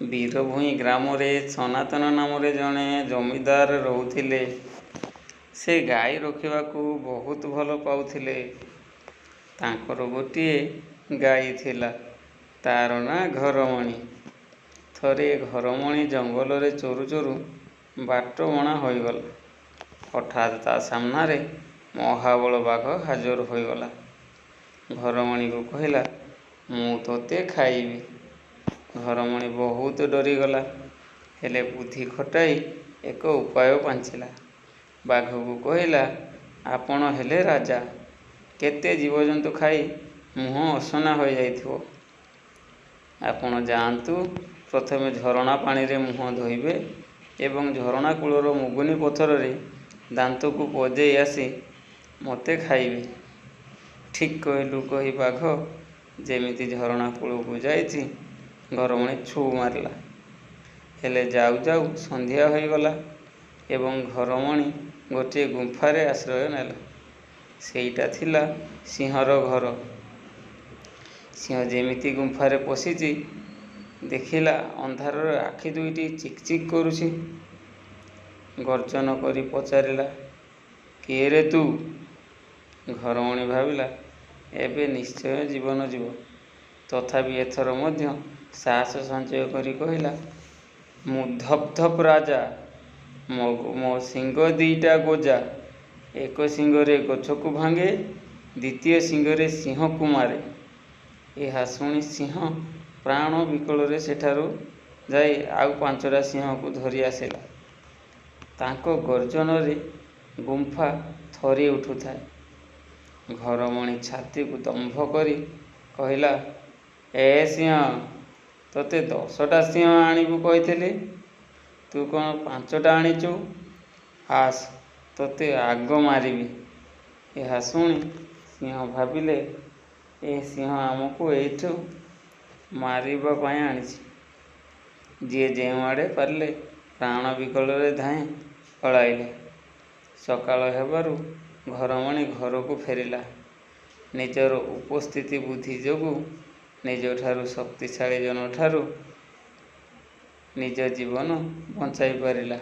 ବୀରଭୂଇଁ ଗ୍ରାମରେ ସନାତନ ନାମରେ ଜଣେ ଜମିଦାର ରହୁଥିଲେ। ସେ ଗାଈ ରଖିବାକୁ ବହୁତ ଭଲ ପାଉଥିଲେ। ତାଙ୍କର ଗୋଟିଏ ଗାଈ ଥିଲା। ତା'ର ନାଁ ଘରମଣି। ଥରେ ଘରମଣି ଜଙ୍ଗଲରେ ଚରୁ ଚରୁ ବାଟବଣା ହୋଇଗଲା। ହଠାତ୍ ତା ସାମ୍ନାରେ ମହାବଳ ବାଘ ହାଜର ହୋଇଗଲା। ଘରମଣିକୁ କହିଲା, "ମୁଁ ତୋତେ ଖାଇବି।" ଘରମଣି ବହୁତ ଡରିଗଲା, ହେଲେ ବୁଦ୍ଧି ଖଟାଇ ଏକ ଉପାୟ ପାଞ୍ଚିଲା। ବାଘକୁ କହିଲା, "ଆପଣ ହେଲେ ରାଜା। କେତେ ଜୀବଜନ୍ତୁ ଖାଇ ମୁହଁ ଅସନା ହୋଇଯାଇଥିବ। ଆପଣ ଯାଆନ୍ତୁ, ପ୍ରଥମେ ଝରଣା ପାଣିରେ ମୁହଁ ଧୋଇବେ ଏବଂ ଝରଣା କୂଳର ମୁଗୁନି ପଥରରେ ଦାନ୍ତକୁ ପଜେଇ ଆସି ମୋତେ ଖାଇବେ।" "ଠିକ୍ କହିଲୁ" କହି ବାଘ ଯେମିତି ଝରଣା କୂଳକୁ ଯାଇଛି, ଘରମଣି ଛୁ ମାରିଲା। ହେଲେ ଯାଉ ଯାଉ ସନ୍ଧ୍ୟା ହୋଇଗଲା ଏବଂ ଘରମଣି ଗୋଟିଏ ଗୁମ୍ଫାରେ ଆଶ୍ରୟ ନେଲା। ସେଇଟା ଥିଲା ସିଂହର ଘର। ସିଂହ ଯେମିତି ଗୁମ୍ଫାରେ ପଶିଛି, ଦେଖିଲା ଅନ୍ଧାରରେ ଆଖି ଦୁଇଟି ଚିକ୍ ଚିକ୍ କରୁଛି। ଗର୍ଜନ କରି ପଚାରିଲା, "କିଏ ରେ ତୁ?" ଘରମଣି ଭାବିଲା, ଏବେ ନିଶ୍ଚୟ ଜୀବନ ଯିବ। ତଥାପି ଏଥର ମଧ୍ୟ ସାହସ ସଞ୍ଚୟ କରି କହିଲା, "ମୁଁ ଧପ୍ ଧପ୍ ରାଜା। ମୋ ଶିଙ୍ଗ ଦିଇଟା ଗୋଜା। ଏକ ଶିଙ୍ଗରେ ଗଛକୁ ଭାଙ୍ଗେ, ଦ୍ୱିତୀୟ ଶିଙ୍ଗରେ ସିଂହକୁ ମାରେ।" ଏହା ଶୁଣି ସିଂହ ପ୍ରାଣ ବିକଳରେ ସେଠାରୁ ଯାଇ ଆଉ 5ଟା ସିଂହକୁ ଧରି ଆସିଲା। ତାଙ୍କ ଗର୍ଜନରେ ଗୁମ୍ଫା ଥରି ଉଠୁଥାଏ। ଘରମଣି ଛାତିକୁ ଦମ୍ଭ କରି କହିଲା, "ଏ ସିଂହ, ତୋତେ 10ଟା ସିଂହ ଆଣିବୁ କହିଥିଲି। ତୁ କ'ଣ 5ଟା ଆଣିଛୁ? ଆସ, ତୋତେ ଆଗ ମାରିବି।" ଏହା ଶୁଣି ସିଂହ ଭାବିଲେ, ଏ ସିଂହ ଆମକୁ ଏଇଠୁ ମାରିବା ପାଇଁ ଆଣିଛି। ଯିଏ ଯେଉଁଆଡ଼େ ପାରିଲେ ପ୍ରାଣ ବିକଳରେ ଧାଇଁ ପଳାଇଲେ। ସକାଳ ହେବାରୁ ଘରମଣି ଘରକୁ ଫେରିଲା। ନିଜର ଉପସ୍ଥିତି ବୁଦ୍ଧି ଯୋଗୁଁ ନିଜଠାରୁ ଶକ୍ତିଶାଳୀ ଜଣଠାରୁ ନିଜ ଜୀବନ ବଞ୍ଚାଇ ପାରିଲା।